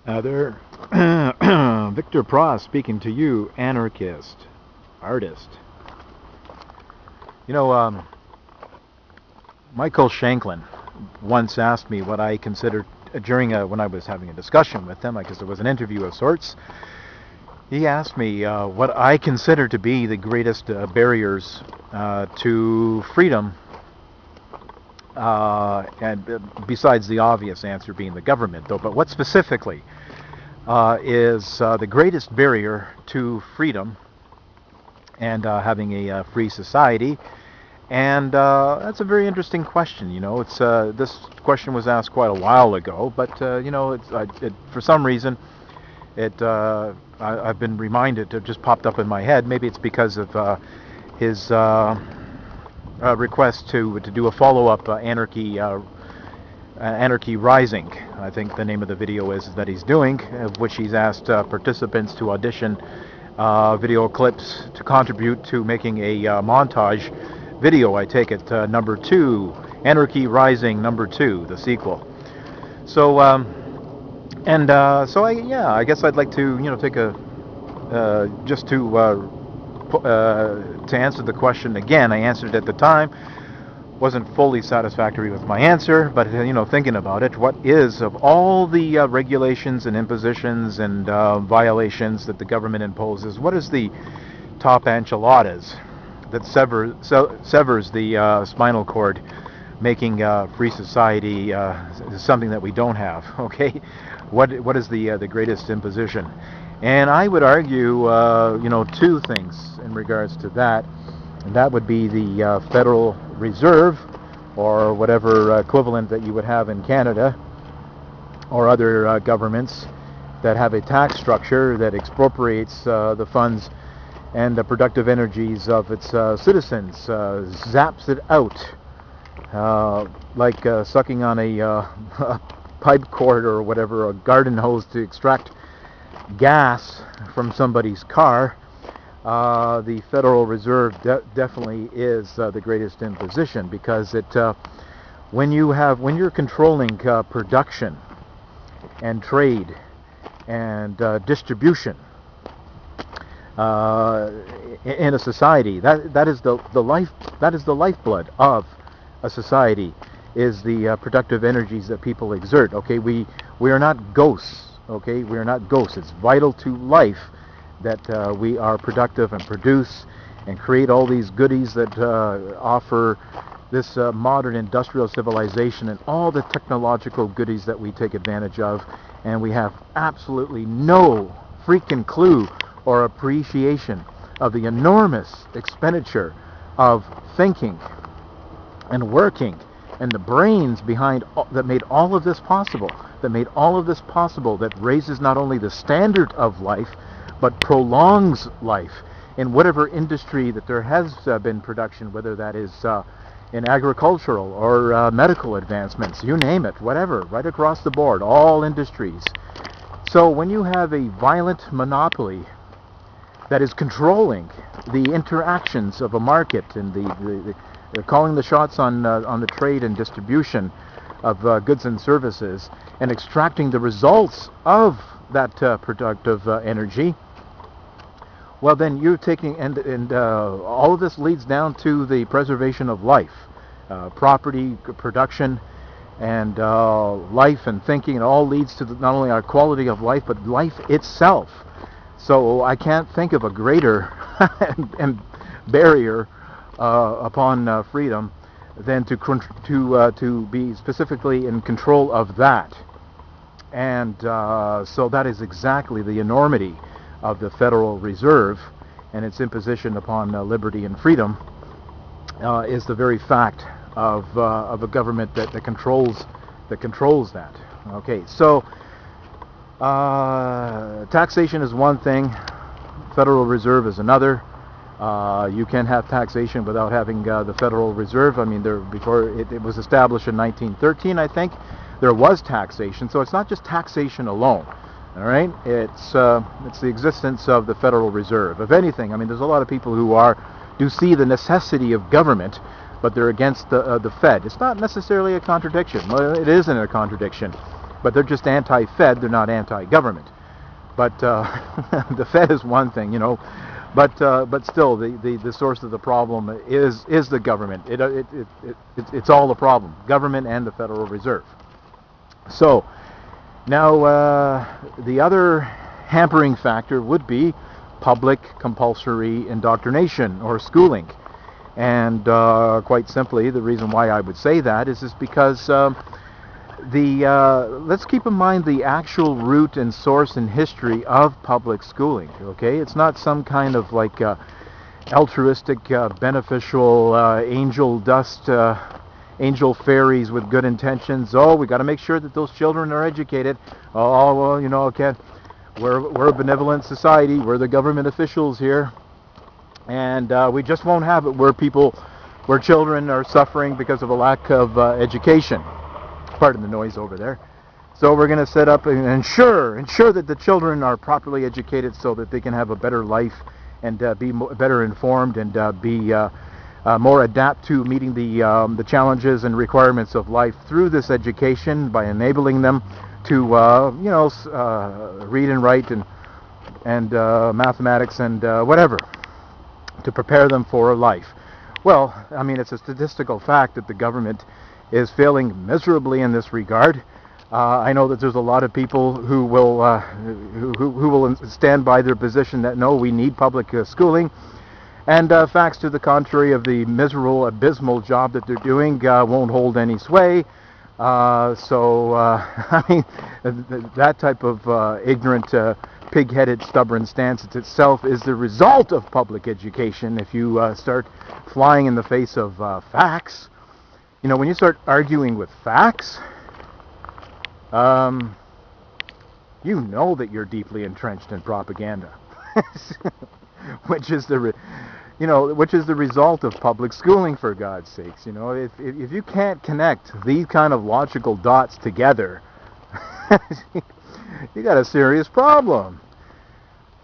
There, Victor Pross speaking to you, anarchist, artist. You know, Michael Shanklin once asked me what I considered during when I was having a discussion with him, because there was an interview of sorts. He asked me what I consider to be the greatest barriers to freedom, and besides the obvious answer being the government, though. But what specifically is the greatest barrier to freedom and having a free society? And that's a very interesting question. It's this question was asked quite a while ago, but for some reason, I've been reminded. It just popped up in my head. Maybe it's because of his request to do a follow-up Anarchy Rising, I think the name of the video is that he's doing, of which he's asked participants to audition video clips to contribute to making a montage video. I take it number 2, Anarchy Rising number 2, the sequel. So I guess I'd like to take a just to answer the question again. I answered it at the time. Wasn't fully satisfactory with my answer, but thinking about it, what is, of all the regulations and impositions and violations that the government imposes, what is the top enchiladas that severs the spinal cord, making free society something that we don't have? Okay, what is the greatest imposition? And I would argue two things in regards to that. And that would be the Federal Reserve, or whatever equivalent that you would have in Canada, or other governments that have a tax structure that expropriates the funds and the productive energies of its citizens, zaps it out, like sucking on a pipe cord or whatever, a garden hose to extract gas from somebody's car. The Federal Reserve definitely is the greatest imposition, because when you're controlling production and trade and distribution in a society, that is the lifeblood of a society, is the productive energies that people exert. Okay, we are not ghosts. Okay, we are not ghosts. It's vital to life that we are productive and produce and create all these goodies that offer this modern industrial civilization and all the technological goodies that we take advantage of, and we have absolutely no freaking clue or appreciation of the enormous expenditure of thinking and working and the brains behind that made all of this possible, that raises not only the standard of life, but prolongs life in whatever industry that there has been production, whether that is in agricultural or medical advancements, you name it, whatever, right across the board, all industries. So when you have a violent monopoly that is controlling the interactions of a market and they're calling the shots on the trade and distribution of goods and services and extracting the results of that productive energy, well, then you're taking, and all of this leads down to the preservation of life, property, production, and life and thinking. It all leads to not only our quality of life, but life itself. So I can't think of a greater and barrier upon freedom than to be specifically in control of that. And so that is exactly the enormity of the Federal Reserve and its imposition upon liberty and freedom, is the very fact of a government that controls that. Okay, so taxation is one thing, Federal Reserve is another. You can have taxation without having the Federal Reserve. I mean, before it was established in 1913, I think, there was taxation. So it's not just taxation alone. All right, it's the existence of the Federal Reserve. If anything, I mean, there's a lot of people who do see the necessity of government, but they're against the Fed. It's not necessarily a contradiction. Well, it isn't a contradiction, but they're just anti-Fed. They're not anti-government. But the Fed is one thing, but still, the source of the problem is the government. It's all the problem, government and the Federal Reserve. So now the other hampering factor would be public compulsory indoctrination or schooling. And quite simply, the reason why I would say that is because let's keep in mind the actual root and source and history of public schooling. Okay, it's not some kind of like altruistic, beneficial angel dust, angel fairies with good intentions. Oh, we got to make sure that those children are educated. Oh, well, okay, we're a benevolent society. We're the government officials here, and we just won't have it where children are suffering because of a lack of education. Pardon the noise over there. So we're going to set up and ensure that the children are properly educated so that they can have a better life and be better informed and be more adapt to meeting the challenges and requirements of life through this education by enabling them to read and write and mathematics and whatever to prepare them for life. Well, I mean, it's a statistical fact that the government is failing miserably in this regard. I know that there's a lot of people who will stand by their position that no, we need public schooling, and facts to the contrary of the miserable, abysmal job that they're doing won't hold any sway. I mean, that type of ignorant, pig-headed, stubborn stance itself is the result of public education. If you start flying in the face of facts, when you start arguing with facts, that you're deeply entrenched in propaganda, which is the result of public schooling, for God's sakes. If you can't connect these kind of logical dots together, you got a serious problem.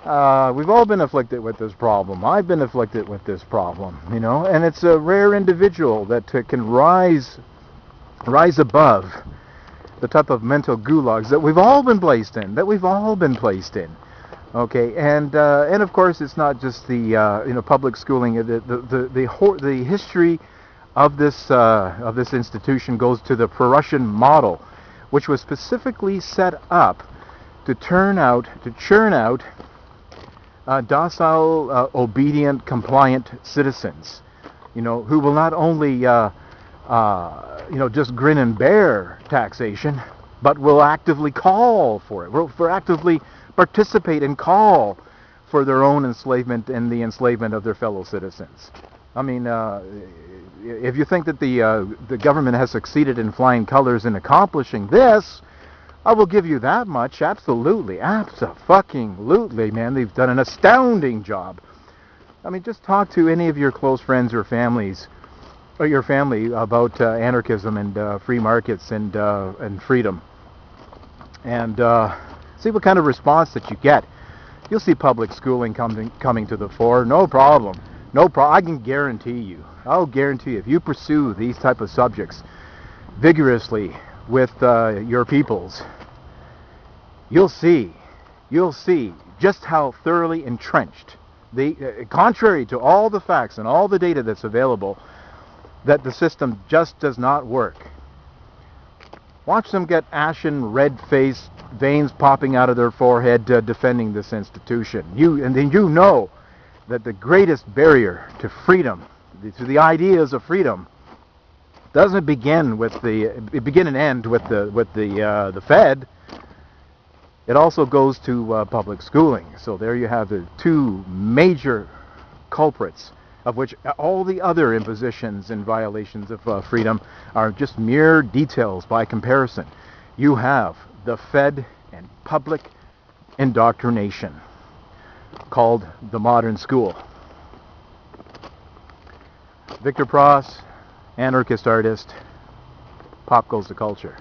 We've all been afflicted with this problem. I've been afflicted with this problem, and it's a rare individual that can rise above the type of mental gulags that we've all been placed in. Okay, and of course, it's not just the public schooling. The history of this institution goes to the Prussian model, which was specifically set up to churn out docile, obedient, compliant citizens, who will not only, just grin and bear taxation, but will actively call for it, will actively participate and call for their own enslavement and the enslavement of their fellow citizens. I mean, if you think that the government has succeeded in flying colors in accomplishing this, I will give you that much. Absolutely, abso-fucking-lutely, man. They've done an astounding job. I mean, just talk to any of your close friends or families, or your family, about anarchism and free markets and freedom, and see what kind of response that you get. You'll see public schooling coming to the fore. No problem. I can guarantee you. I'll guarantee you, if you pursue these type of subjects vigorously with your peoples, you'll see just how thoroughly entrenched, contrary to all the facts and all the data that's available, that the system just does not work. Watch them get ashen, red-faced, veins popping out of their forehead defending this institution. And then you know that the greatest barrier to freedom, to the ideas of freedom, doesn't begin and end with the Fed. It also goes to public schooling. So there you have the two major culprits, of which all the other impositions and violations of freedom are just mere details by comparison. You have the Fed and public indoctrination, called the modern school. Victor Pross, anarchist artist, pop goes the culture.